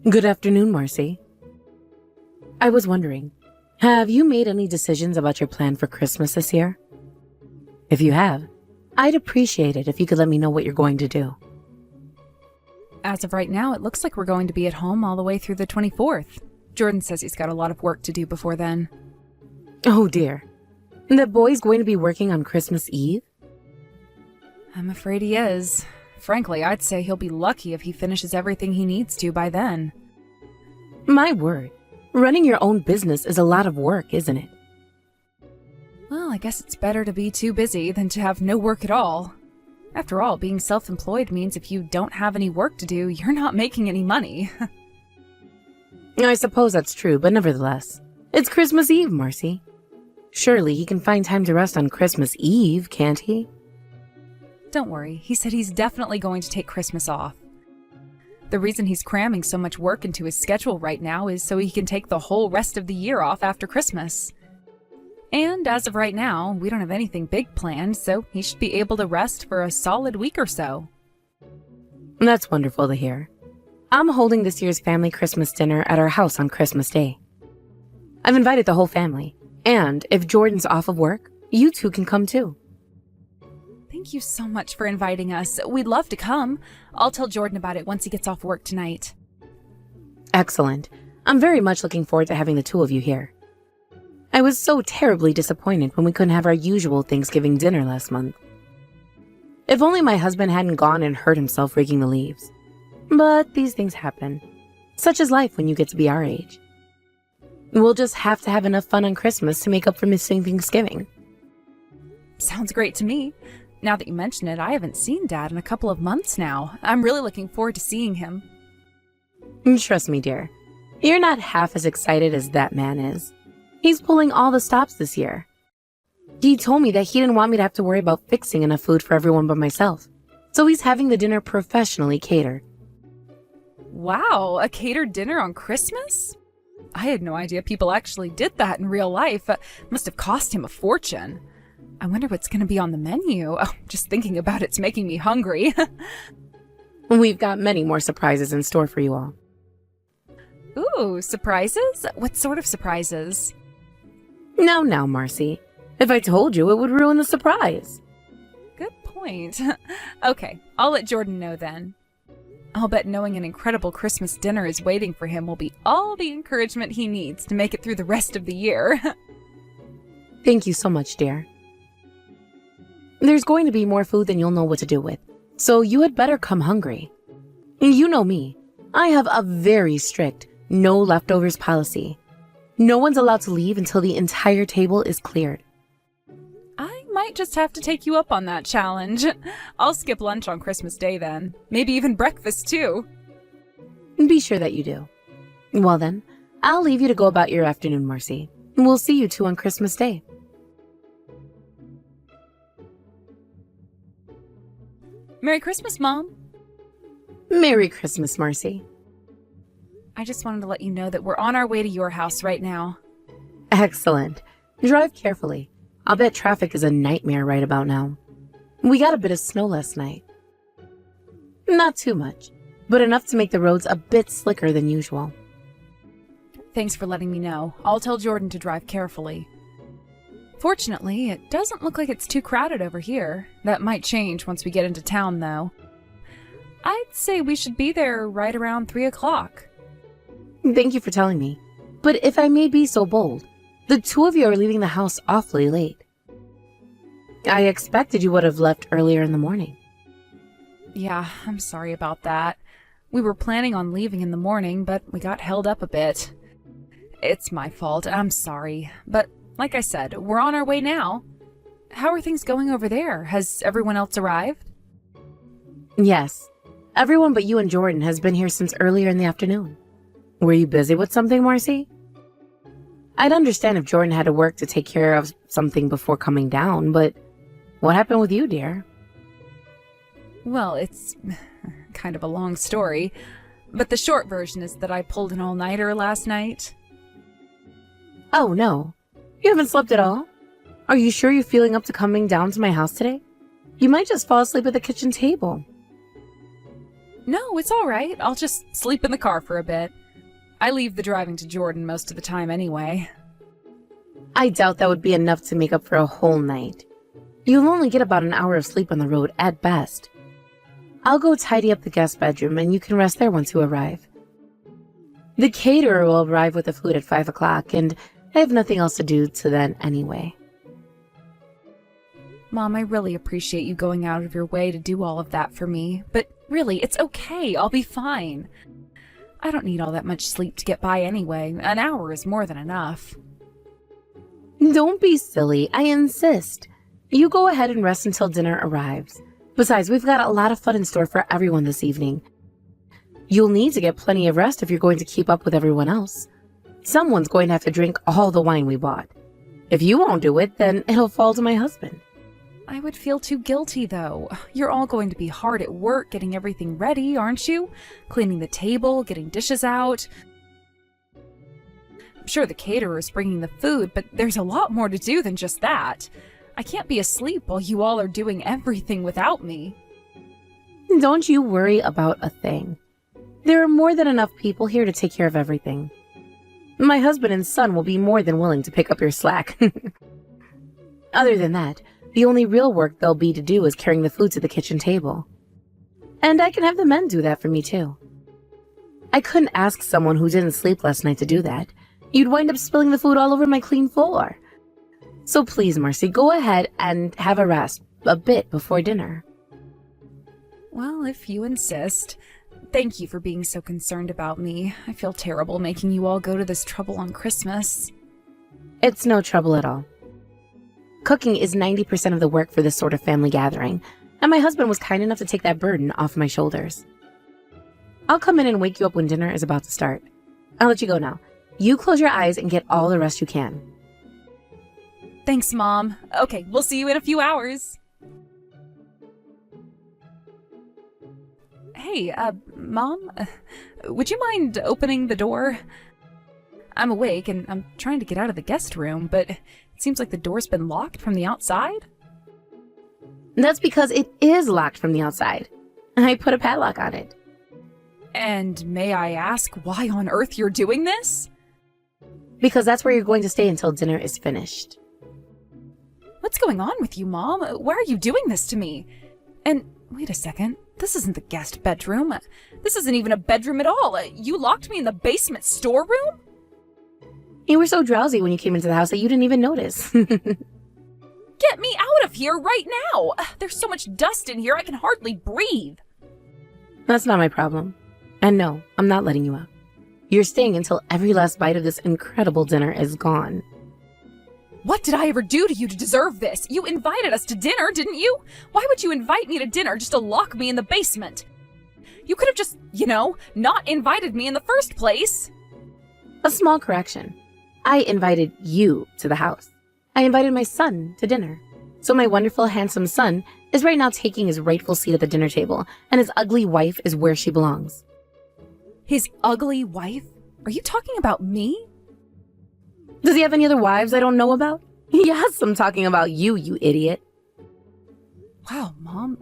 Good afternoon, Marcy. I was wondering, have you made any decisions about your plan for Christmas this year? If you have, I'd appreciate it if you could let me know what you're going to do. As of right now, it looks like we're going to be at home all the way through the 24th. Jordan says he's got a lot of work to do before then. Oh dear. The boy's going to be working on Christmas Eve? I'm afraid he is. Frankly, I'd say he'll be lucky if he finishes everything he needs to by then. My word. Running your own business is a lot of work, isn't it? Well, I guess it's better to be too busy than to have no work at all. After all, being self-employed means if you don't have any work to do, you're not making any money. I suppose that's true, but nevertheless, it's Christmas Eve, Marcy. Surely he can find time to rest on Christmas Eve, can't he? Don't worry, he said he's definitely going to take Christmas off. The reason he's cramming so much work into his schedule right now is so he can take the whole rest of the year off after Christmas. And as of right now, we don't have anything big planned, so he should be able to rest for a solid week or so. That's wonderful to hear. I'm holding this year's family Christmas dinner at our house on Christmas Day. I've invited the whole family, and if Jordan's off of work, you two can come too. Thank you so much for inviting us. We'd love to come. I'll tell Jordan about it once he gets off work tonight. Excellent. I'm very much looking forward to having the two of you here. I was so terribly disappointed when we couldn't have our usual Thanksgiving dinner last month. If only my husband hadn't gone and hurt himself raking the leaves. But these things happen. Such is life when you get to be our age. We'll just have to have enough fun on Christmas to make up for missing Thanksgiving. Sounds great to me. Now that you mention it, I haven't seen Dad in a couple of months now. I'm really looking forward to seeing him. Trust me, dear. You're not half as excited as that man is. He's pulling all the stops this year. He told me that he didn't want me to have to worry about fixing enough food for everyone but myself. So he's having the dinner professionally catered. Wow, a catered dinner on Christmas? I had no idea people actually did that in real life. Must have cost him a fortune. I wonder what's going to be on the menu. Oh, just thinking about it's making me hungry. We've got many more surprises in store for you all. Ooh, surprises? What sort of surprises? Now, Marcy. If I told you, it would ruin the surprise. Good point. Okay, I'll let Jordan know then. I'll bet knowing an incredible Christmas dinner is waiting for him will be all the encouragement he needs to make it through the rest of the year. Thank you so much, dear. There's going to be more food than you'll know what to do with, so you had better come hungry. You know me. I have a very strict no leftovers policy. No one's allowed to leave until the entire table is cleared. I might just have to take you up on that challenge. I'll skip lunch on Christmas Day then. Maybe even breakfast too. Be sure that you do. Well then, I'll leave you to go about your afternoon, Marcy. We'll see you two on Christmas Day. Merry Christmas, Mom. Merry Christmas, Marcy. I just wanted to let you know that we're on our way to your house right now. Excellent. Drive carefully. I'll bet traffic is a nightmare right about now. We got a bit of snow last night. Not too much, but enough to make the roads a bit slicker than usual. Thanks for letting me know. I'll tell Jordan to drive carefully. Fortunately, it doesn't look like it's too crowded over here. That might change once we get into town, though. I'd say we should be there right around 3 o'clock. Thank you for telling me. But if I may be so bold, the two of you are leaving the house awfully late. I expected you would have left earlier in the morning. Yeah, I'm sorry about that. We were planning on leaving in the morning, but we got held up a bit. It's my fault, I'm sorry. But like I said, we're on our way now. How are things going over there? Has everyone else arrived? Yes. Everyone but you and Jordan has been here since earlier in the afternoon. Were you busy with something, Marcy? I'd understand if Jordan had to work to take care of something before coming down, but what happened with you, dear? Well, it's kind of a long story, but the short version is that I pulled an all-nighter last night. Oh, no. You haven't slept at all? Are you sure you're feeling up to coming down to my house today? You might just fall asleep at the kitchen table. No, it's all right. I'll just sleep in the car for a bit. I leave the driving to Jordan most of the time anyway. I doubt that would be enough to make up for a whole night. You'll only get about an hour of sleep on the road at best. I'll go tidy up the guest bedroom and you can rest there once you arrive. The caterer will arrive with the food at 5 o'clock, and I have nothing else to do till then anyway. Mom, I really appreciate you going out of your way to do all of that for me, but really, it's okay. I'll be fine. I don't need all that much sleep to get by anyway. An hour is more than enough. Don't be silly, I insist. You go ahead and rest until dinner arrives. Besides, we've got a lot of fun in store for everyone this evening. You'll need to get plenty of rest if you're going to keep up with everyone else. Someone's going to have to drink all the wine we bought. If you won't do it, then it'll fall to my husband. I would feel too guilty, though. You're all going to be hard at work getting everything ready, aren't you? Cleaning the table, getting dishes out. I'm sure the caterer is bringing the food, but there's a lot more to do than just that. I can't be asleep while you all are doing everything without me. Don't you worry about a thing. There are more than enough people here to take care of everything. My husband and son will be more than willing to pick up your slack. Other than that, the only real work there'll be to do is carrying the food to the kitchen table. And I can have the men do that for me too. I couldn't ask someone who didn't sleep last night to do that. You'd wind up spilling the food all over my clean floor. So please, Marcy, go ahead and have a rest a bit before dinner. Well, if you insist. Thank you for being so concerned about me. I feel terrible making you all go to this trouble on Christmas. It's no trouble at all. Cooking is 90% of the work for this sort of family gathering, and my husband was kind enough to take that burden off my shoulders. I'll come in and wake you up when dinner is about to start. I'll let you go now. You close your eyes and get all the rest you can. Thanks, Mom. Okay, we'll see you in a few hours. Hey, Mom? Would you mind opening the door? I'm awake and I'm trying to get out of the guest room, but it seems like the door's been locked from the outside. That's because it is locked from the outside. I put a padlock on it. And may I ask why on earth you're doing this? Because that's where you're going to stay until dinner is finished. What's going on with you, Mom? Why are you doing this to me? And wait a second. This isn't the guest bedroom. This isn't even a bedroom at all. You locked me in the basement storeroom? You were so drowsy when you came into the house that you didn't even notice. Get me out of here right now! There's so much dust in here I can hardly breathe. That's not my problem. And no, I'm not letting you out. You're staying until every last bite of this incredible dinner is gone. What did I ever do to you to deserve this? You invited us to dinner, didn't you? Why would you invite me to dinner just to lock me in the basement? You could have just, not invited me in the first place. A small correction. I invited you to the house. I invited my son to dinner. So my wonderful, handsome son is right now taking his rightful seat at the dinner table, and his ugly wife is where she belongs. His ugly wife? Are you talking about me? Does he have any other wives I don't know about? Yes, I'm talking about you, you idiot. Wow, Mom.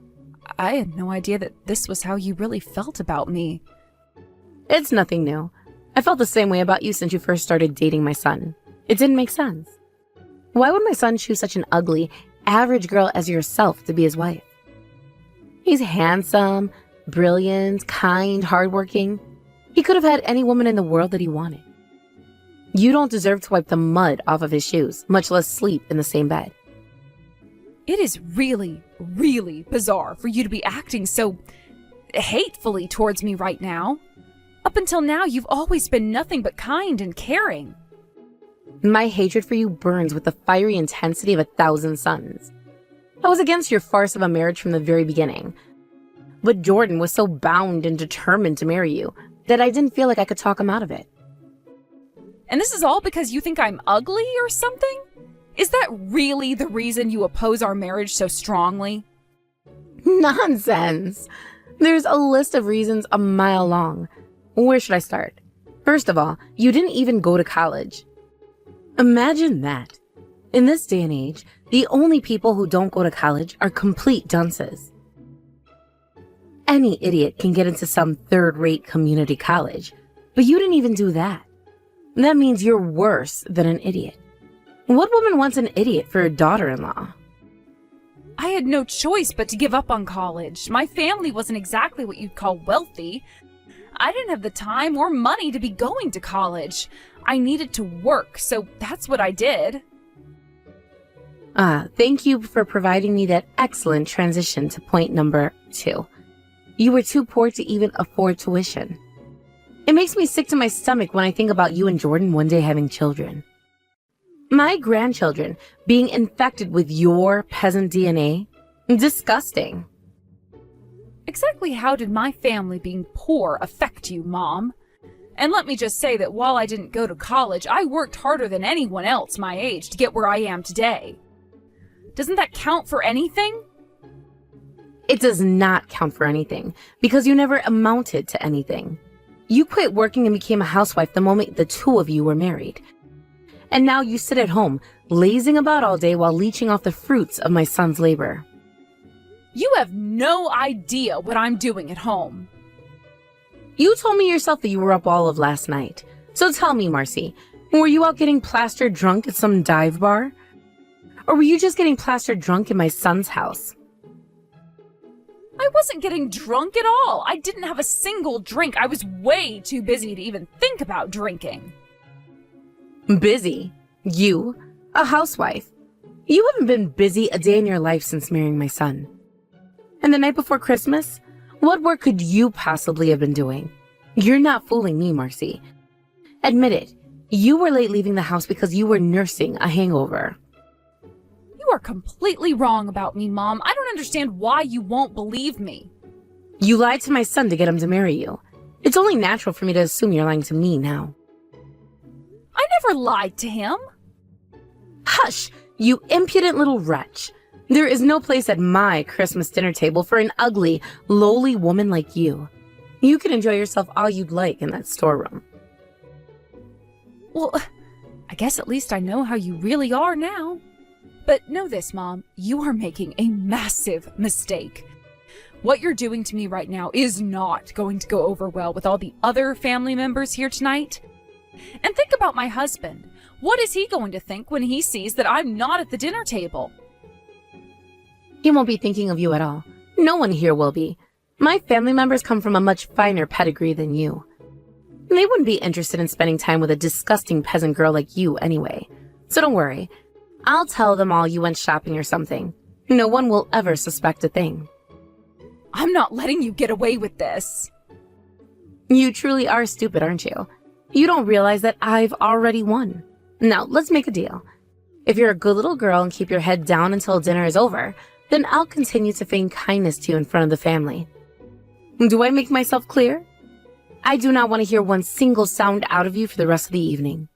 I had no idea that this was how you really felt about me. It's nothing new. I felt the same way about you since you first started dating my son. It didn't make sense. Why would my son choose such an ugly, average girl as yourself to be his wife? He's handsome, brilliant, kind, hardworking. He could have had any woman in the world that he wanted. You don't deserve to wipe the mud off of his shoes, much less sleep in the same bed. It is really, really bizarre for you to be acting so hatefully towards me right now. Up until now, you've always been nothing but kind and caring. My hatred for you burns with the fiery intensity of 1,000 suns. I was against your farce of a marriage from the very beginning. But Jordan was so bound and determined to marry you that I didn't feel like I could talk him out of it. And this is all because you think I'm ugly or something? Is that really the reason you oppose our marriage so strongly? Nonsense! There's a list of reasons a mile long. Where should I start? First of all, you didn't even go to college. Imagine that. In this day and age, the only people who don't go to college are complete dunces. Any idiot can get into some third-rate community college, but you didn't even do that. That means you're worse than an idiot. What woman wants an idiot for a daughter-in-law? I had no choice but to give up on college. My family wasn't exactly what you'd call wealthy. I didn't have the time or money to be going to college. I needed to work, so that's what I did. Thank you for providing me that excellent transition to point number 2. You were too poor to even afford tuition. It makes me sick to my stomach when I think about you and Jordan one day having children. My grandchildren being infected with your peasant DNA? Disgusting. Exactly how did my family being poor affect you, Mom? And let me just say that while I didn't go to college, I worked harder than anyone else my age to get where I am today. Doesn't that count for anything? It does not count for anything, because you never amounted to anything. You quit working and became a housewife the moment the two of you were married. And now you sit at home, lazing about all day while leeching off the fruits of my son's labor. You have no idea what I'm doing at home. You told me yourself that you were up all of last night. So tell me, Marcy, were you out getting plastered drunk at some dive bar? Or were you just getting plastered drunk in my son's house? I wasn't getting drunk at all. I didn't have a single drink. I was way too busy to even think about drinking. Busy? You? A housewife? You haven't been busy a day in your life since marrying my son. And the night before Christmas? What work could you possibly have been doing? You're not fooling me, Marcy. Admit it. You were late leaving the house because you were nursing a hangover. You are completely wrong about me, Mom. I don't understand why you won't believe me. You lied to my son to get him to marry you. It's only natural for me to assume you're lying to me now. I never lied to him. Hush, you impudent little wretch. There is no place at my Christmas dinner table for an ugly, lowly woman like you. You can enjoy yourself all you'd like in that storeroom. Well, I guess at least I know how you really are now. But know this, Mom, you are making a massive mistake. What you're doing to me right now is not going to go over well with all the other family members here tonight. And think about my husband. What is he going to think when he sees that I'm not at the dinner table? He won't be thinking of you at all. No one here will be. My family members come from a much finer pedigree than you. They wouldn't be interested in spending time with a disgusting peasant girl like you anyway. So don't worry. I'll tell them all you went shopping or something. No one will ever suspect a thing. I'm not letting you get away with this. You truly are stupid, aren't you? You don't realize that I've already won. Now, let's make a deal. If you're a good little girl and keep your head down until dinner is over, then I'll continue to feign kindness to you in front of the family. Do I make myself clear? I do not want to hear one single sound out of you for the rest of the evening.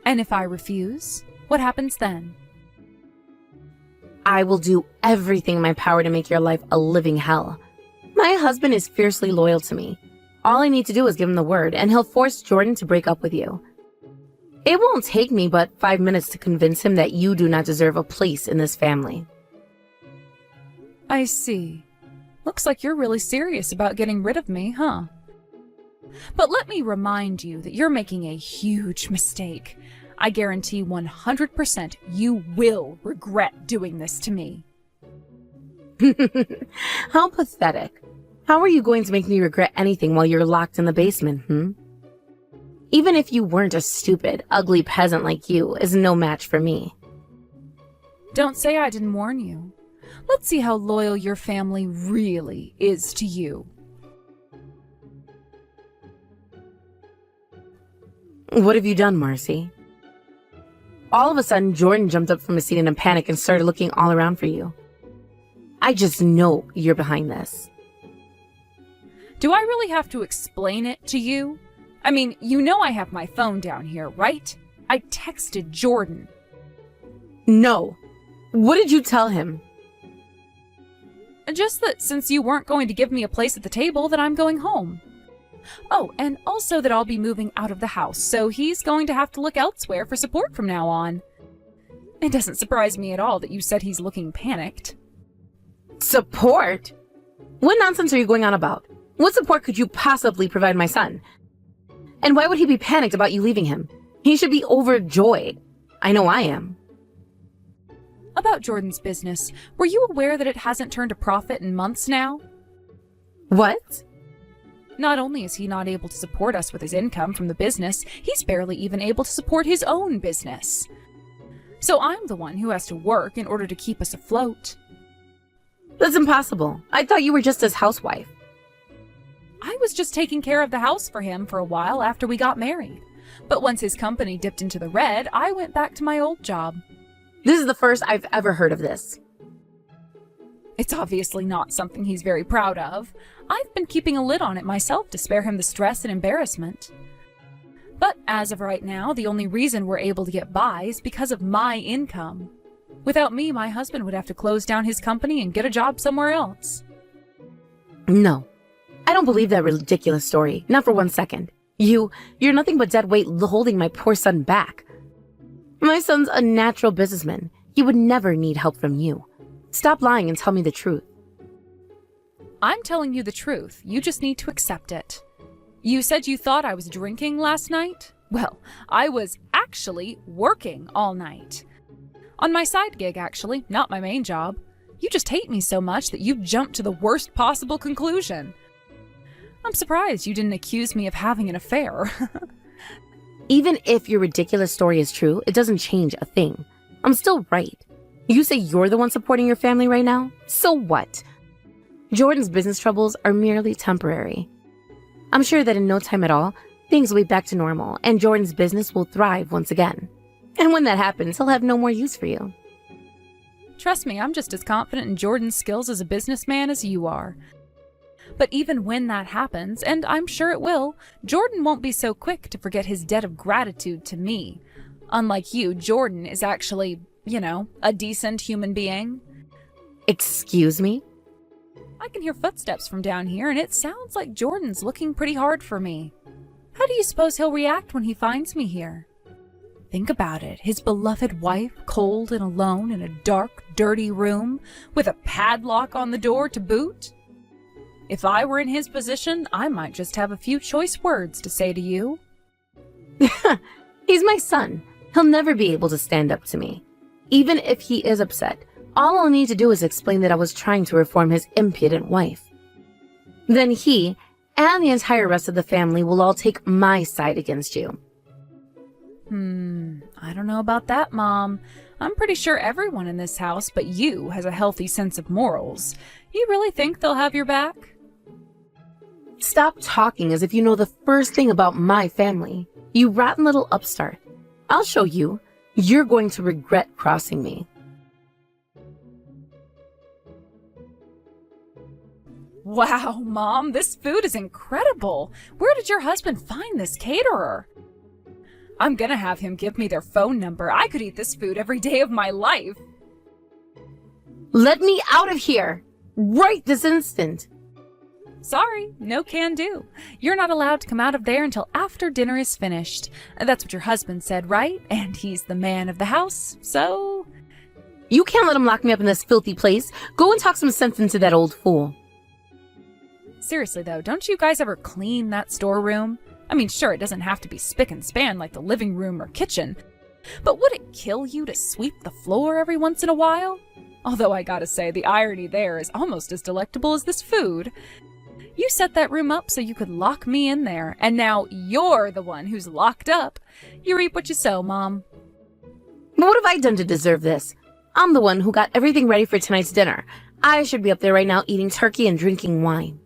And if I refuse, what happens then? I will do everything in my power to make your life a living hell. My husband is fiercely loyal to me. All I need to do is give him the word, and he'll force Jordan to break up with you. It won't take me but 5 minutes to convince him that you do not deserve a place in this family. I see. Looks like you're really serious about getting rid of me, huh? But let me remind you that you're making a huge mistake. I guarantee 100% you will regret doing this to me. How pathetic. How are you going to make me regret anything while you're locked in the basement, Even if you weren't a stupid, ugly peasant like you, is no match for me. Don't say I didn't warn you. Let's see how loyal your family really is to you. What have you done, Marcy? All of a sudden, Jordan jumped up from his seat in a panic and started looking all around for you. I just know you're behind this. Do I really have to explain it to you? I mean, you know I have my phone down here, right? I texted Jordan. No. What did you tell him? Just that since you weren't going to give me a place at the table, that I'm going home. Oh, and also that I'll be moving out of the house, so he's going to have to look elsewhere for support from now on. It doesn't surprise me at all that you said he's looking panicked. Support? What nonsense are you going on about? What support could you possibly provide my son? And why would he be panicked about you leaving him? He should be overjoyed. I know I am. About Jordan's business, were you aware that it hasn't turned a profit in months now? What? Not only is he not able to support us with his income from the business, he's barely even able to support his own business. So I'm the one who has to work in order to keep us afloat. That's impossible. I thought you were just his housewife. I was just taking care of the house for him for a while after we got married. But once his company dipped into the red, I went back to my old job. This is the first I've ever heard of this. It's obviously not something he's very proud of. I've been keeping a lid on it myself to spare him the stress and embarrassment. But as of right now, the only reason we're able to get by is because of my income. Without me, my husband would have to close down his company and get a job somewhere else. No. I don't believe that ridiculous story. Not for 1 second. You're nothing but dead weight holding my poor son back. My son's a natural businessman. He would never need help from you. Stop lying and tell me the truth. I'm telling you the truth. You just need to accept it. You said you thought I was drinking last night? Well, I was actually working all night. On my side gig, actually, not my main job. You just hate me so much that you jumped to the worst possible conclusion. I'm surprised you didn't accuse me of having an affair. Even if your ridiculous story is true, it doesn't change a thing. I'm still right. You say you're the one supporting your family right now? So what? Jordan's business troubles are merely temporary. I'm sure that in no time at all, things will be back to normal and Jordan's business will thrive once again. And when that happens, he'll have no more use for you. Trust me, I'm just as confident in Jordan's skills as a businessman as you are. But even when that happens, and I'm sure it will, Jordan won't be so quick to forget his debt of gratitude to me. Unlike you, Jordan is actually, a decent human being. Excuse me? I can hear footsteps from down here, and it sounds like Jordan's looking pretty hard for me. How do you suppose he'll react when he finds me here? Think about it. His beloved wife, cold and alone in a dark, dirty room, with a padlock on the door to boot? If I were in his position, I might just have a few choice words to say to you. He's my son. He'll never be able to stand up to me. Even if he is upset, all I'll need to do is explain that I was trying to reform his impudent wife. Then he and the entire rest of the family will all take my side against you. I don't know about that, Mom. I'm pretty sure everyone in this house but you has a healthy sense of morals. You really think they'll have your back? Stop talking as if you know the first thing about my family. You rotten little upstart. I'll show you. You're going to regret crossing me. Wow, Mom, this food is incredible. Where did your husband find this caterer? I'm gonna have him give me their phone number. I could eat this food every day of my life. Let me out of here! Right this instant! Sorry, no can do. You're not allowed to come out of there until after dinner is finished. That's what your husband said, right? And he's the man of the house, so... You can't let him lock me up in this filthy place. Go and talk some sense into that old fool. Seriously though, don't you guys ever clean that storeroom? I mean, sure, it doesn't have to be spick and span like the living room or kitchen, but would it kill you to sweep the floor every once in a while? Although I gotta say, the irony there is almost as delectable as this food. You set that room up so you could lock me in there, and now you're the one who's locked up. You reap what you sow, Mom. But what have I done to deserve this? I'm the one who got everything ready for tonight's dinner. I should be up there right now eating turkey and drinking wine.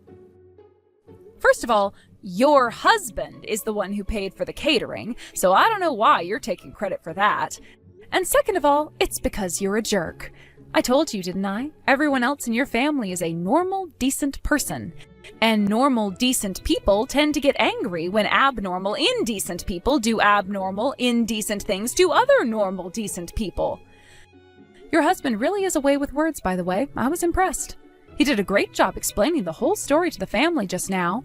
First of all, your husband is the one who paid for the catering, so I don't know why you're taking credit for that. And second of all, it's because you're a jerk. I told you, didn't I? Everyone else in your family is a normal, decent person. And normal, decent people tend to get angry when abnormal, indecent people do abnormal, indecent things to other normal, decent people. Your husband really is a way with words, by the way. I was impressed. He did a great job explaining the whole story to the family just now.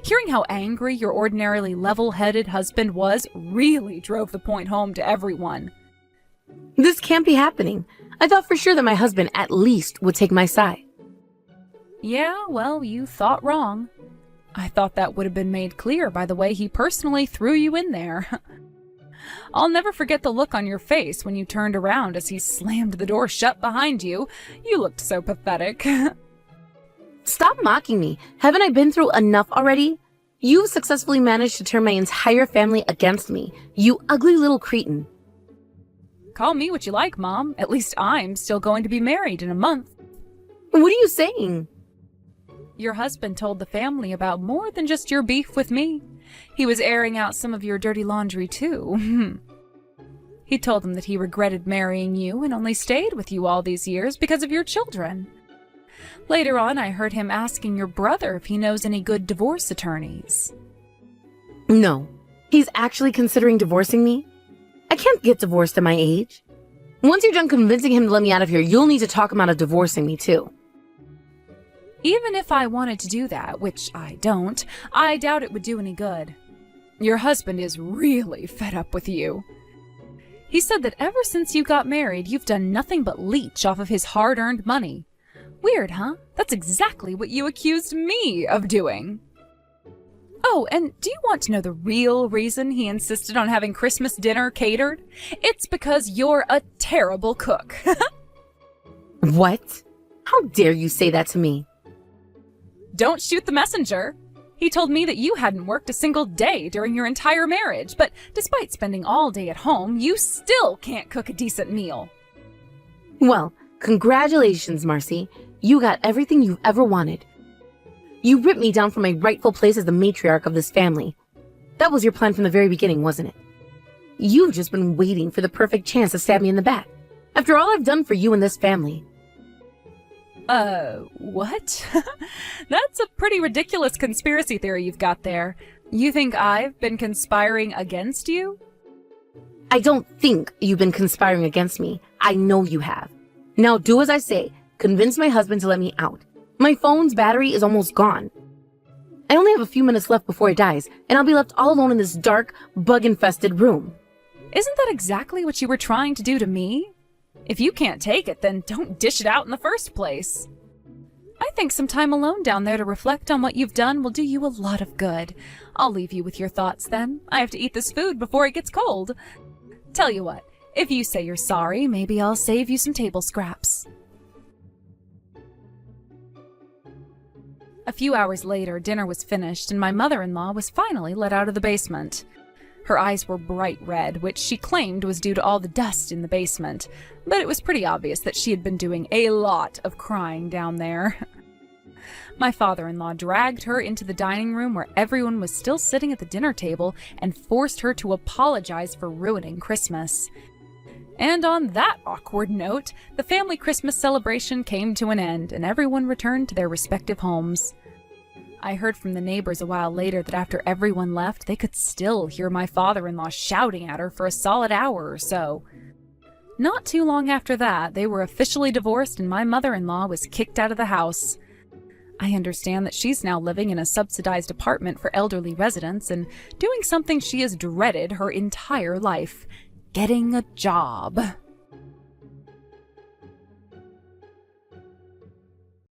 Hearing how angry your ordinarily level-headed husband was really drove the point home to everyone. This can't be happening. I thought for sure that my husband at least would take my side. Yeah, well, you thought wrong. I thought that would have been made clear by the way he personally threw you in there. I'll never forget the look on your face when you turned around as he slammed the door shut behind you. You looked so pathetic. Stop mocking me. Haven't I been through enough already? You've successfully managed to turn my entire family against me, you ugly little cretin. Call me what you like, Mom. At least I'm still going to be married in a month. What are you saying? Your husband told the family about more than just your beef with me. He was airing out some of your dirty laundry, too. He told them that he regretted marrying you and only stayed with you all these years because of your children. Later on, I heard him asking your brother if he knows any good divorce attorneys. No. He's actually considering divorcing me? I can't get divorced at my age. Once you're done convincing him to let me out of here, you'll need to talk him out of divorcing me, too. Even if I wanted to do that, which I don't, I doubt it would do any good. Your husband is really fed up with you. He said that ever since you got married, you've done nothing but leech off of his hard-earned money. Weird, huh? That's exactly what you accused me of doing. Oh, and do you want to know the real reason he insisted on having Christmas dinner catered? It's because you're a terrible cook. What? How dare you say that to me? Don't shoot the messenger. He told me that you hadn't worked a single day during your entire marriage, but despite spending all day at home, you still can't cook a decent meal. Well, congratulations, Marcy. You got everything you've ever wanted. You ripped me down from my rightful place as the matriarch of this family. That was your plan from the very beginning, wasn't it? You've just been waiting for the perfect chance to stab me in the back. After all I've done for you and this family. What? That's a pretty ridiculous conspiracy theory you've got there. You think I've been conspiring against you? I don't think you've been conspiring against me. I know you have. Now do as I say. Convince my husband to let me out. My phone's battery is almost gone. I only have a few minutes left before it dies, and I'll be left all alone in this dark, bug-infested room. Isn't that exactly what you were trying to do to me? If you can't take it, then don't dish it out in the first place. I think some time alone down there to reflect on what you've done will do you a lot of good. I'll leave you with your thoughts then. I have to eat this food before it gets cold. Tell you what, if you say you're sorry, maybe I'll save you some table scraps. A few hours later, dinner was finished, and my mother-in-law was finally let out of the basement. Her eyes were bright red, which she claimed was due to all the dust in the basement, but it was pretty obvious that she had been doing a lot of crying down there. My father-in-law dragged her into the dining room where everyone was still sitting at the dinner table and forced her to apologize for ruining Christmas. And on that awkward note, the family Christmas celebration came to an end, and everyone returned to their respective homes. I heard from the neighbors a while later that after everyone left, they could still hear my father-in-law shouting at her for a solid hour or so. Not too long after that, they were officially divorced and my mother-in-law was kicked out of the house. I understand that she's now living in a subsidized apartment for elderly residents and doing something she has dreaded her entire life: getting a job.